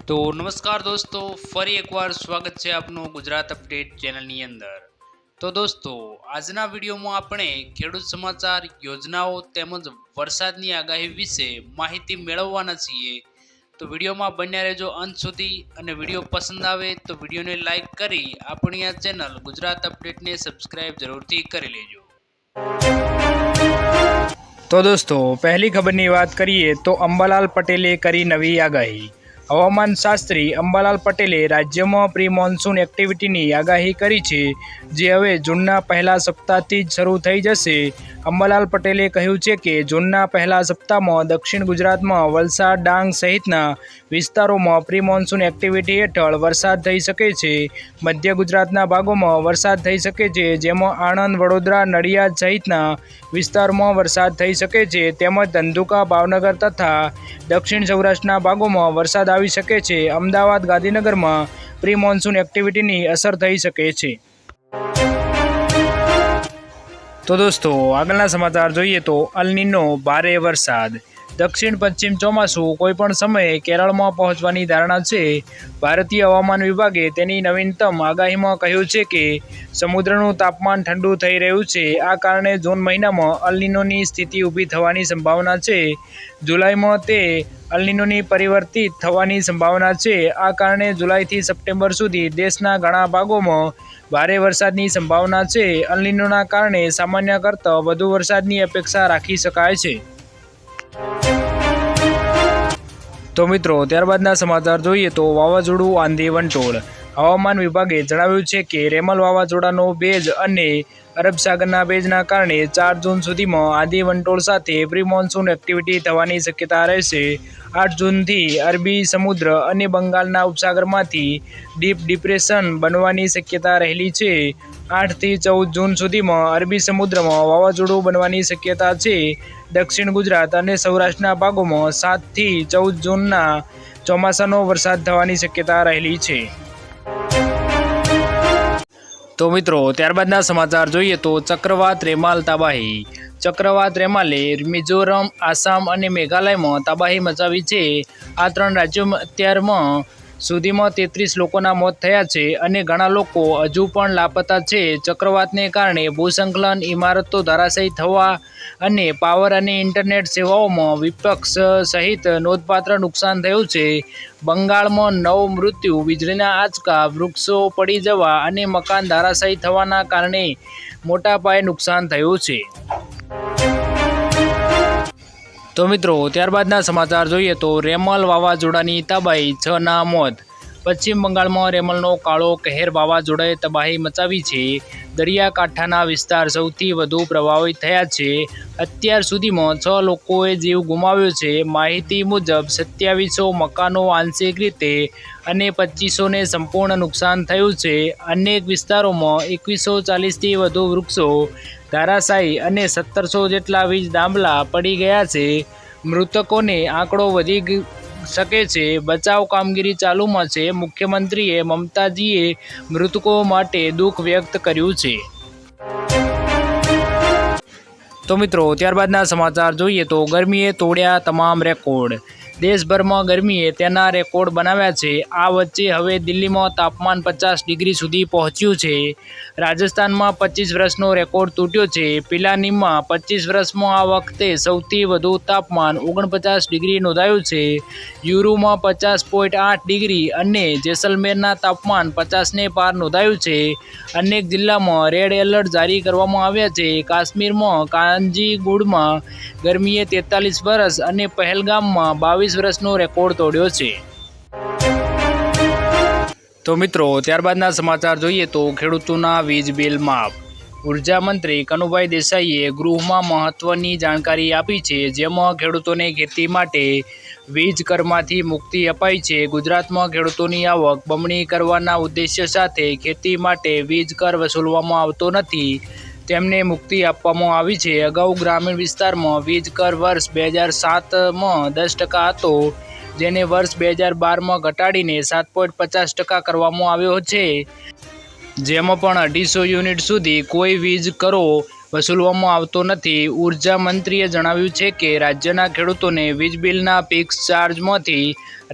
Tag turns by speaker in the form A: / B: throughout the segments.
A: તો નમસ્કાર દોસ્તો, ફરી એકવાર સ્વાગત છે આપનું ગુજરાત અપડેટ ચેનલની અંદર। તો દોસ્તો, આજના વિડીયોમાં આપણે ખેડૂત સમાચાર, યોજનાઓ તેમજ વરસાદની આગાહી વિશે માહિતી મેળવવાના છીએ। તો વિડીયોમાં બન્યા રહેજો અંત સુધી, અને વિડીયો પસંદ આવે તો વિડીયોને લાઇક કરી આપણી આ ચેનલ ગુજરાત અપડેટને સબસ્ક્રાઇબ જરૂરથી કરી લેજો।
B: તો દોસ્તો, પહેલી ખબરની વાત કરીએ તો અંબાલાલ પટેલે કરી નવી આગાહી। હવામાન શાસ્ત્રી અંબાલાલ પટેલે રાજ્યમાં પ્રી મોન્સૂન એક્ટિવિટીની આગાહી કરી છે, જે હવે જૂનના પહેલા સપ્તાહથી જ શરૂ થઈ જશે। અંબાલાલ પટેલે કહ્યું છે કે જૂનના પહેલા સપ્તાહમાં દક્ષિણ ગુજરાતમાં વલસાડ, ડાંગ સહિતના વિસ્તારોમાં પ્રી મોન્સૂન એક્ટિવિટી હેઠળ વરસાદ થઈ શકે છે। મધ્ય ગુજરાતના ભાગોમાં વરસાદ થઈ શકે છે, જેમાં આણંદ, વડોદરા, નડિયાદ સહિતના વિસ્તારોમાં વરસાદ થઈ શકે છે, તેમજ ધંધુકા, ભાવનગર તથા દક્ષિણ સૌરાષ્ટ્રના ભાગોમાં વરસાદ આવી શકે છે। અમદાવાદ, ગાંધીનગરમાં પ્રી મોન્સૂન એક્ટિવિટીની અસર થઈ શકે છે। તો દોસ્તો, આગળના સમાચાર જોઈએ તો અલ નીનો ભારે વરસાદ। દક્ષિણ પશ્ચિમ ચોમાસું કોઈપણ સમયે કેરળમાં પહોંચવાની ધારણા છે। ભારતીય હવામાન વિભાગે તેની નવીનતમ આગાહીમાં કહ્યું છે કે સમુદ્રનું તાપમાન ઠંડુ થઈ રહ્યું છે। આ કારણે જૂન મહિનામાં અલ નીનોની સ્થિતિ ઊભી થવાની સંભાવના છે। જુલાઈમાં તે અલ નીનોની પરિવર્તિત થવાની સંભાવના છે। આ કારણે જુલાઈથી સપ્ટેમ્બર સુધી દેશના ઘણા ભાગોમાં ભારે વરસાદની સંભાવના છે। અલ નીનોના કારણે સામાન્ય કરતાં વધુ વરસાદની અપેક્ષા રાખી શકાય છે। તો મિત્રો, ત્યારબાદના સમાચાર જોઈએ તો વાવાઝોડું, આંધી, વંટોળ। હવામાન વિભાગે જણાવ્યું છે કે રેમલ વાવાઝોડાનો ભેજ અને અરબ સાગરના ભેજના કારણે 4 જૂન સુધીમાં આંધી વંટોળ સાથે પ્રી મોન્સૂન એક્ટિવિટી થવાની શક્યતા રહેશે। 8 જૂનથી અરબી સમુદ્ર અને બંગાળના ઉપસાગરમાંથી ડીપ ડિપ્રેશન બનવાની શક્યતા રહેલી છે। 8 થી 14 જૂન સુધીમાં અરબી સમુદ્રમાં વાવાઝોડું બનવાની શક્યતા છે। દક્ષિણ ગુજરાત અને સૌરાષ્ટ્રના ભાગોમાં 7 થી 14 જૂનના ચોમાસાનો વરસાદ થવાની શક્યતા રહેલી છે। તો મિત્રો, ત્યારબાદના સમાચાર જોઈએ તો ચક્રવાત રેમાલ તબાહી। ચક્રવાત રેમાલે મિઝોરમ, આસામ અને મેઘાલયમાં તબાહી મચાવી છે। આ 3 રાજ્યોમાં અત્યારમાં સુધીમાં 33 લોકોના મોત થયા છે અને ઘણા લોકો હજુ પણ લાપતા છે। ચક્રવાતને કારણે ભૂસ્ખલન, ઇમારતો ધરાશાયી થવા અને પાવર અને ઇન્ટરનેટ સેવાઓમાં વિક્ષેપ સહિત નોંધપાત્ર નુકસાન થયું છે। બંગાળમાં 9 મૃત્યુ, વીજળીના આંચકા, વૃક્ષો પડી જવા અને મકાન ધરાશાયી થવાના કારણે મોટા પાયે નુકસાન થયું છે। તો મિત્રો, ત્યારબાદના સમાચાર જોઈએ તો રેમલ વાવાઝોડાની તબાહી, 6 ના મોત। પશ્ચિમ બંગાળમાં રેમલનો કાળો કહેર વાવાઝોડાએ તબાહી મચાવી છે। દરિયાકાંઠાના વિસ્તાર સૌથી વધુ પ્રભાવિત થયા છે। અત્યાર સુધીમાં 6 લોકોએ જીવ ગુમાવ્યો છે। માહિતી મુજબ 2700 મકાનો આંશિક રીતે અને 2500ને સંપૂર્ણ નુકસાન થયું છે। અનેક વિસ્તારોમાં 2140થી વધુ વૃક્ષો ધરાશાયી અને 1700 જેટલા વીજ થાંભલા પડી ગયા છે। મૃતકોનો આંકડો વધી શકે છે। બચાવ કામગીરી ચાલુમાં છે। મુખ્યમંત્રી મમતાજીએ મૃતકો માટે દુઃખ વ્યક્ત કર્યું છે। તો મિત્રો, ત્યારબાદના સમાચાર જોઈએ તો ગરમીએ તોડ્યા તમામ રેકોર્ડ। દેશભરમાં ગરમીએ તેના રેકોર્ડ બનાવ્યા છે। આ વચ્ચે હવે દિલ્હીમાં તાપમાન 50 ડિગ્રી સુધી પહોંચ્યું છે। રાજસ્થાનમાં 25 વર્ષનો રેકોર્ડ તૂટ્યો છે। પિલાનીમાં 25 વર્ષમાં આ વખતે સૌથી વધુ તાપમાન 49 ડિગ્રી નોંધાયું છે। યુરુમાં 50.8 ડિગ્રી અને જેસલમેરના તાપમાન 50ને પાર નોંધાયું છે। અનેક જિલ્લામાં રેડ એલર્ટ જારી કરવામાં આવ્યા છે। કાશ્મીરમાં કાંજીગુડમાં ગરમીએ 43 વર્ષ અને પહેલગામમાં 22 વર્ષનો રેકોર્ડ તોડ્યો છે। તો મિત્રો, ત્યારબાદના સમાચાર જોઈએ તો ખેડૂતોના વીજ બિલ માફ। ઉર્જા મંત્રી કનુભાઈ દેસાઈએ ગૃહમાં મહત્વની જાણકારી આપી છે, જેમાં ખેડૂતોને ખેતી માટે વીજ કરમાંથી મુક્તિ અપાઈ છે। ગુજરાતમાં ખેડૂતોની આવક બમણી કરવાના ઉદ્દેશ્ય સાથે ખેતી માટે વીજ કર વસૂલવામાં આવતો નથી, તેમને મુક્તિ આપવામાં આવી છે। અગાઉ ગ્રામીણ વિસ્તારમાં વીજ કર વર્ષ 2007માં 10% હતો, જેને વર્ષ 2012માં ઘટાડીને 7.50% કરવામાં આવ્યો છે, જેમાં પણ 250 યુનિટ સુધી કોઈ વીજ કરો વસૂલવામાં આવતો નથી। ઉર્જા મંત્રીએ જણાવ્યું છે કે રાજ્યના ખેડૂતોને વીજ બિલના ફિક્સ ચાર્જમાંથી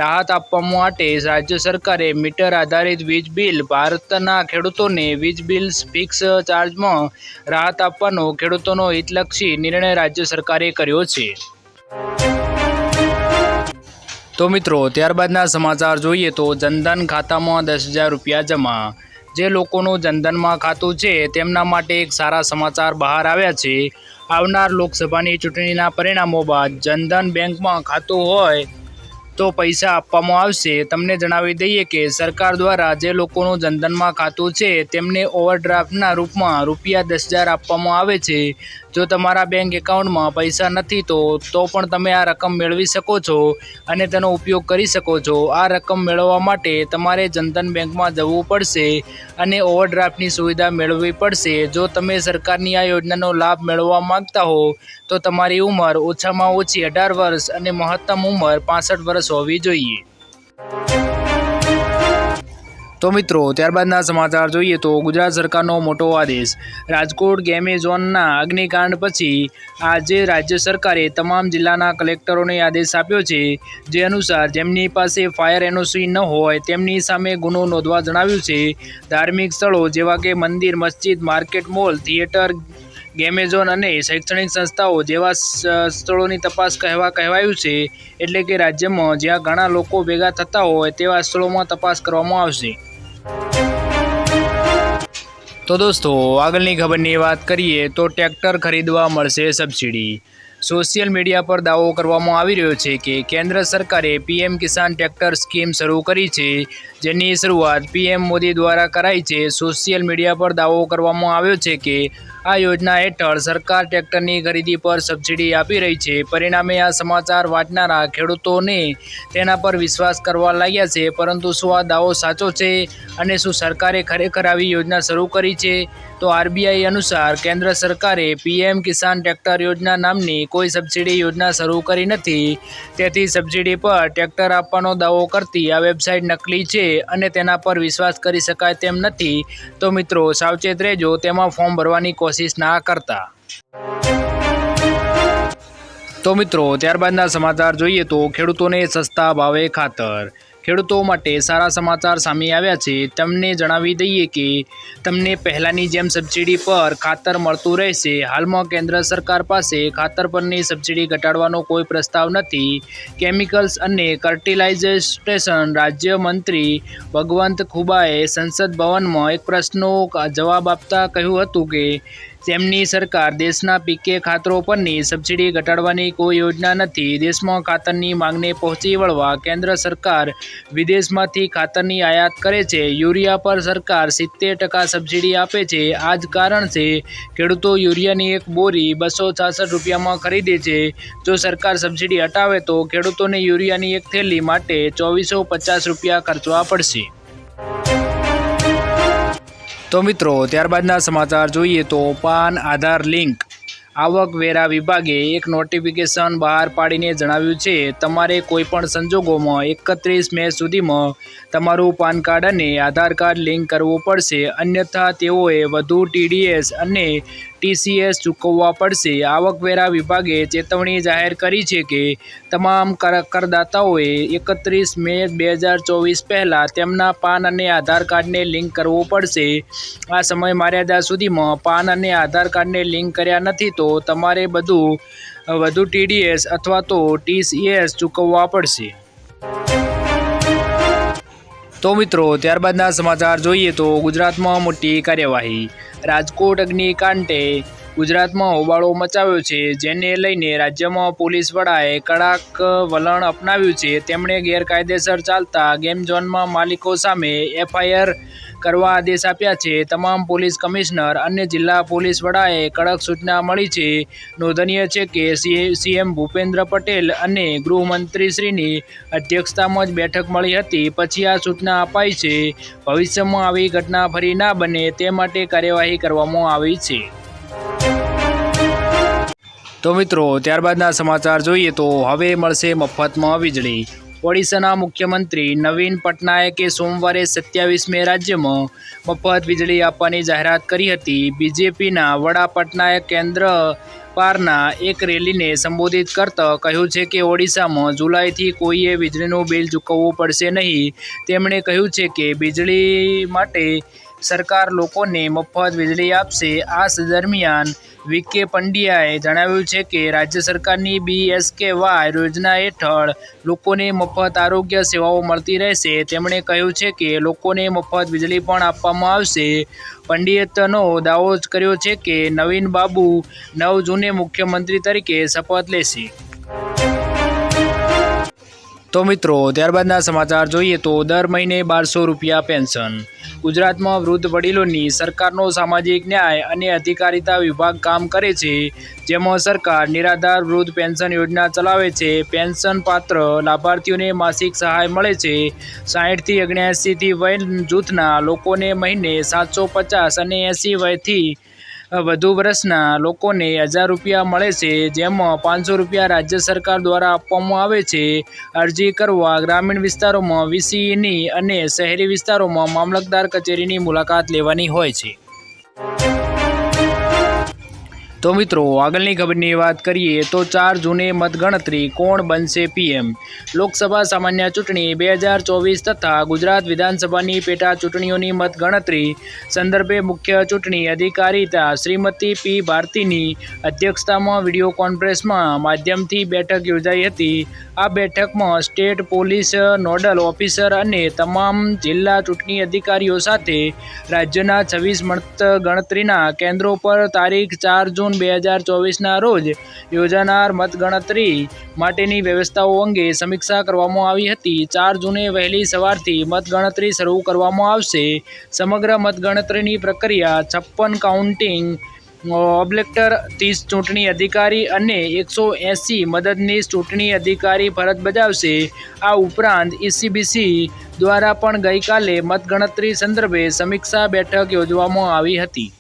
B: રાહત આપવા માટે રાજ્ય સરકારે મીટર આધારિત વીજ બિલ ભારતના ખેડૂતોને વીજ બિલ ફિક્સ ચાર્જમાં રાહત આપવાનો ખેડૂતોનો હિતલક્ષી નિર્ણય રાજ્ય સરકારે કર્યો છે। તો મિત્રો ત્યારબાદના સમાચાર જોઈએ તો જનધન ખાતામાં 10,000 રૂપિયા જમા। જે લોકોનું જનધનમાં ખાતું છે તેમના માટે એક સારા સમાચાર બહાર આવ્યા છે। આવનાર લોકસભાની ચૂંટણીના પરિણામો બાદ જનધન બેંકમાં ખાતું હોય તો પૈસા આપવામાં આવશે। તમને જણાવી દઈએ કે સરકાર દ્વારા જે લોકોનું જનધનમાં ખાતું છે તેમને ઓવરડ્રાફ્ટના રૂપમાં રૂપિયા 10,000 આપવામાં આવે છે। જો તમારા બેંક એકાઉન્ટમાં પૈસા નથી તો પણ તમે આ રકમ મેળવી શકો છો અને તેનો ઉપયોગ કરી શકો છો। આ રકમ મેળવવા માટે તમારે જનધન બેંકમાં જવું પડશે અને ઓવરડ્રાફ્ટની સુવિધા મેળવવી પડશે। જો તમે સરકારની આ યોજનાનો લાભ મેળવવા માંગતા હો તો તમારી ઉંમર ઓછામાં ઓછી 18 વર્ષ અને મહત્તમ ઉંમર 65 વર્ષ હોવી જોઈએ। તો મિત્રો ત્યારબાદના સમાચાર જોઈએ તો ગુજરાત સરકારનો મોટો આદેશ। રાજકોટ ગેમે ઝોનના અગ્નિકાંડ પછી આજે રાજ્ય સરકારે તમામ જિલ્લાના કલેક્ટરોને આદેશ આપ્યો છે। જે અનુસાર જેમની પાસે ફાયર એનઓસી ન હોય તેમની સામે ગુનો નોંધવા જણાવ્યું છે। ધાર્મિક સ્થળો જેવા કે મંદિર, મસ્જિદ, માર્કેટ, મોલ, થિયેટર, ગેમે ઝોન અને શૈક્ષણિક સંસ્થાઓ જેવા સ્થળોની તપાસ કહેવાયું છે। એટલે કે રાજ્યમાં જ્યાં ઘણા લોકો ભેગા થતા હોય તેવા સ્થળોમાં તપાસ કરવામાં આવશે। તો દોસ્તો આગળની ખબરની વાત કરીએ તો ટ્રેક્ટર ખરીદવા મળશે સબસિડી। સોશિયલ મીડિયા પર દાવો કરવામાં આવી રહ્યો છે કે કેન્દ્ર સરકારે પીએમ કિસાન ટ્રેક્ટર સ્કીમ શરૂ કરી છે, જેની શરૂઆત પીએમ મોદી દ્વારા કરાઈ છે। સોશિયલ મીડિયા પર દાવો કરવામાં આવ્યો છે કે આ યોજના હેઠળ સરકાર ટ્રેક્ટરની ખરીદી પર સબસિડી આપી રહી છે। પરિણામે આ સમાચાર વાંચનારા ખેડૂતોને તેના પર વિશ્વાસ કરવા લાગ્યા છે। પરંતુ શું આ દાવો સાચો છે અને શું સરકારે ખરેખર આવી યોજના શરૂ કરી છે? તો આરબીઆઈ અનુસાર કેન્દ્ર સરકારે પીએમ કિસાન ટ્રેક્ટર યોજના નામની કોઈ સબસિડી યોજના શરૂ કરી નથી। તેથી સબસિડી પર ટ્રેક્ટર આપવાનો દાવો કરતી આ વેબસાઇટ નકલી છે અને તેના પર વિશ્વાસ કરી શકાય તેમ નથી। તો મિત્રો સાવચેત રહેજો, તેમાં ફોર્મ ભરવાની કોશિશ ના કરતા। તો મિત્રો ત્યારબાદના સમાચાર જોઈએ તો ખેડૂતોને સસ્તા ભાવે ખાતર। ખેડૂતો માટે સારા સમાચાર સામે આવ્યા છે। તમને જણાવી દઈએ કે તમને પહેલાંની જેમ સબસિડી પર ખાતર મળતું રહેશે। હાલમાં કેન્દ્ર સરકાર પાસે ખાતર પરની સબસિડી ઘટાડવાનો કોઈ પ્રસ્તાવ નથી। કેમિકલ્સ અને ફર્ટિલાઇઝેશન રાજ્યમંત્રી ભગવંત ખુબાએ સંસદ ભવનમાં એક પ્રશ્નનો જવાબ આપતા કહ્યું હતું કે તેમની સરકાર દેશના પીકે ખાતરો પરની સબસિડી ઘટાડવાની કોઈ યોજના નથી। દેશમાં ખાતરની માંગને પહોંચી વળવા કેન્દ્ર સરકાર વિદેશમાંથી ખાતરની આયાત કરે છે। યુરિયા પર સરકાર 70% સબસિડી આપે છે। આ જ કારણ છે ખેડૂતો યુરિયાની એક બોરી 266 રૂપિયામાં ખરીદે છે। જો સરકાર સબસિડી હટાવે તો ખેડૂતોને યુરિયાની એક થેલી માટે 2450 રૂપિયા ખર્ચવા પડશે। તો મિત્રો ત્યારબાદના સમાચાર જોઈએ તો પાન આધાર લિંક। આવકવેરા વિભાગે એક નોટિફિકેશન બહાર પાડીને જણાવ્યું છે તમારે કોઈપણ સંજોગોમાં 31 મે સુધીમાં તમારું પાન કાર્ડ અને આધાર કાર્ડ લિંક કરવું પડશે, અન્યથા તેઓએ વધુ ટીડીએસ અને ટીસીએસ ચૂકવવા પડશે। આવકવેરા વિભાગે ચેતવણી જાહેર કરી છે કે તમામ કરદાતાઓએ 31 મે 2024 પહેલાં તેમના પાન અને આધાર કાર્ડને લિંક કરવું પડશે। આ સમય મર્યાદા સુધીમાં પાન અને આધાર કાર્ડને લિંક કર્યા નથી તો તમારે વધુ ટીડીએસ અથવા તો ટીસીએસ ચૂકવવા પડશે। તો મિત્રો ત્યારબાદના સમાચાર જોઈએ તો ગુજરાતમાં મોટી કાર્યવાહી। રાજકોટ અગ્નિકાંડે ગુજરાતમાં હોબાળો મચાવ્યો છે, જેને લઈને રાજ્યમાં પોલીસ વડાએ કડક વલણ અપનાવ્યું છે। તેમણે ગેરકાયદેસર ચાલતા ગેમ ઝોનના માલિકો સામે એફઆઈઆર કરવા આદેશ આપ્યા છે। તમામ પોલીસ કમિશનર અને જિલ્લા પોલીસ વડાએ કડક સૂચના મળી છે। નોંધનીય છે કે સીએમ ભૂપેન્દ્ર પટેલ અને ગૃહમંત્રીશ્રીની અધ્યક્ષતામાં જ બેઠક મળી હતી, પછી આ સૂચના અપાઈ છે। ભવિષ્યમાં આવી ઘટના ફરી ના બને તે માટે કાર્યવાહી કરવામાં આવી છે। તો મિત્રો ત્યારબાદના સમાચાર જોઈએ તો હવે મળશે મફતમાં વીજળી। ઓડિશાના મુખ્યમંત્રી નવીન પટનાયકે સોમવારે 27 મે રાજ્યમાં મફત વીજળી આપવાની જાહેરાત કરી હતી. બીજેપીના વડા પટનાયક કેન્દ્ર પારના એક રેલીને સંબોધિત કરતા કહ્યું છે કે ઓડિશામાં જુલાઈથી કોઈએ વીજળીનું બિલ ચૂકવવું પડશે નહીં. તેમણે કહ્યું છે કે વીજળી માટે સરકાર લોકોને મફત વીજળી આપશે. આ દરમિયાન વીકે પંડ્યાએ જણાવ્યું છે કે રાજ્ય સરકારની BSKY યોજના હેઠળ લોકોને મફત આરોગ્ય સેવાઓ મળતી રહેશે. તેમણે કહ્યું છે કે લોકોને મફત વીજળી પણ આપવામાં આવશે. પંડિતનો દાવો કર્યો છે કે નવીન બાબુ 9 જૂને મુખ્યમંત્રી તરીકે શપથ લેશે. તો મિત્રો, ત્યારબાદના સમાચાર જોઈએ તો દર મહિને 1200 રૂપિયા પેન્શન. ગુજરાતમાં વૃદ્ધ વડીલોની સરકારનો સામાજિક ન્યાય અને અધિકારિતા વિભાગ કામ કરે છે, જેમાં સરકાર નિરાધાર વૃદ્ધ પેન્શન યોજના ચલાવે છે. પેન્શન પાત્ર લાભાર્થીઓને માસિક સહાય મળે છે. 60 થી 79 વય જૂથના લોકોને મહિને 750 અને 80 વયથી વધુ વર્ષના લોકોને 1000 રૂપિયા મળે છે, જેમાં 500 રૂપિયા રાજ્ય સરકાર દ્વારા આપવામાં આવે છે. અરજી કરવા ગ્રામીણ વિસ્તારોમાં VCની અને શહેરી વિસ્તારોમાં મામલતદાર કચેરીની મુલાકાત લેવાની હોય છે. તો મિત્રો, આગળની ખબરની વાત કરીએ તો 4 જૂને મતગણતરી, કોણ બનશે PM? લોકસભા સામાન્ય ચૂંટણી 2024 તથા ગુજરાત વિધાનસભાની પેટા ચૂંટણીઓની મતગણતરી સંદર્ભે મુખ્ય ચૂંટણી અધિકારી શ્રીમતી P. ભારતીની અધ્યક્ષતામાં વિડીયો કોન્ફરન્સમાં માધ્યમથી બેઠક યોજાઈ હતી. આ બેઠકમાં સ્ટેટ પોલીસ નોડલ ઓફિસર અને તમામ જિલ્લા ચૂંટણી અધિકારીઓ સાથે રાજ્યના 26 મતગણતરીના કેન્દ્રો પર તારીખ 4 જૂન 2024ના રોજ યોજાનાર મતગણતરી માટેની વ્યવસ્થાઓ અંગે સમીક્ષા કરવામાં આવી હતી. 4 જૂને વહેલી સવારથી મતગણતરી શરૂ કરવામાં આવશે. સમગ્ર મતગણતરીની પ્રક્રિયા 56 કાઉન્ટિંગ ઓબ્જેક્ટર, 30 ચૂંટણી અધિકારી અને 180 મદદનીશ ચૂંટણી અધિકારી ફરજ બજાવશે. આ ઉપરાંત ECBC દ્વારા પણ ગઈકાલે મતગણતરી સંદર્ભે સમીક્ષા બેઠક યોજવામાં આવી હતી.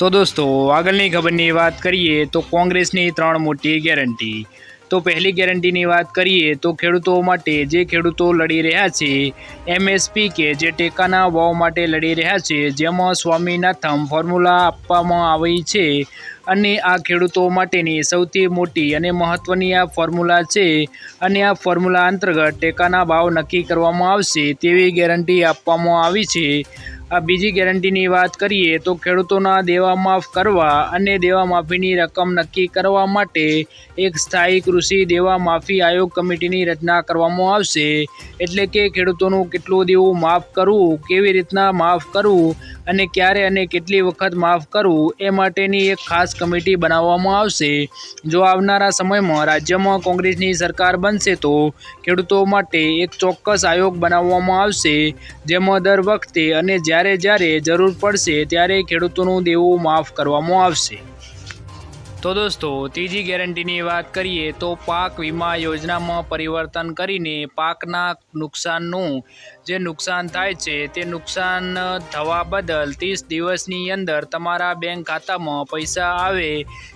B: તો દોસ્તો, આગળની ખબરની વાત કરીએ તો કોંગ્રેસની 3 મોટી ગેરંટી. તો પહેલી ગેરંટીની વાત કરીએ તો ખેડૂતો માટે, જે ખેડૂતો લડી રહ્યા છે MSP કે જે ટેકાના ભાવ માટે લડી રહ્યા છે, જેમાં સ્વામિનાથન ફોર્મ્યુલા આપવામાં આવી છે અને આ ખેડૂતો માટેની સૌથી મોટી અને મહત્ત્વની આ ફોર્મ્યુલા છે અને આ ફોર્મ્યુલા અંતર્ગત ટેકાના ભાવ નક્કી કરવામાં આવશે તેવી ગેરંટી આપવામાં આવી છે. આ બીજી ગેરંટીની વાત કરીએ તો ખેડૂતોના દેવા માફ કરવા અને દેવા માફીની રકમ નક્કી કરવા માટે એક સ્થાયી કૃષિ દેવા માફી આયોગ કમિટીની રચના કરવામાં આવશે. એટલે કે ખેડૂતોનું કેટલું દેવું માફ કરવું, કેવી રીતના માફ કરવું અને ક્યારે અને કેટલી વખત માફ કરવું એ માટેની એક ખાસ કમિટી બનાવવામાં આવશે. જો આવનારા સમયમાં રાજ્યમાં કોંગ્રેસની સરકાર બનશે તો ખેડૂતો માટે એક ચોક્કસ આયોગ બનાવવામાં આવશે, જેમાં દર વખતે અને જ્યારે જરૂર પડશે ત્યારે ખેડૂતોનું દેવું માફ કરવામાં આવશે. તો દોસ્તો, ત્રીજી ગેરંટીની વાત કરીએ તો પાક વીમા યોજનામાં પરિવર્તન કરીને પાકના નુકસાનનું જે નુકસાન થાય છે તે નુકસાન થવા બદલ 30 દિવસની અંદર તમારા બેંક ખાતામાં પૈસા આવે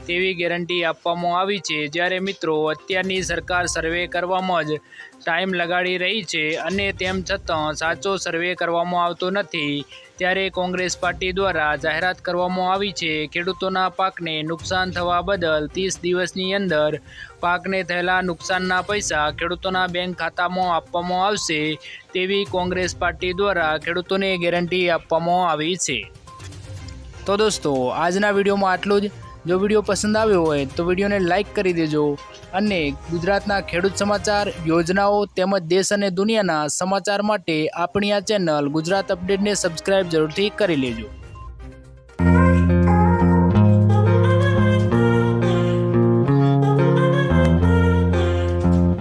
B: તેવી ગેરંટી આપવામાં આવી છે. જ્યારે મિત્રો, અત્યારની સરકાર સર્વે કરવામાં જ ટાઈમ લગાડી રહી છે અને તેમ છતાં સાચો સર્વે કરવામાં આવતો નથી, ત્યારે કોંગ્રેસ પાર્ટી દ્વારા જાહેરાત કરવામાં આવી છે ખેડૂતોના પાકને નુકસાન થવા બદલ 30 દિવસની અંદર પાકને થયેલા નુકસાનના પૈસા ખેડૂતોના બેંક ખાતામાં આપવામાં આવશે તેવી કોંગ્રેસ પાર્ટી દ્વારા ખેડૂતોને ગેરંટી આપવામાં આવી છે. તો દોસ્તો, આજના વિડીયોમાં આટલું જ. જો વિડીયો પસંદ આવ્યો હોય તો વિડીયોને લાઇક કરી દેજો અને ગુજરાતના ખેડૂત સમાચાર, યોજનાઓ તેમજ દેશ અને દુનિયાના સમાચાર માટે આપણી આ ચેનલ ગુજરાત અપડેટને સબસ્ક્રાઈબ જરૂરથી કરી લેજો.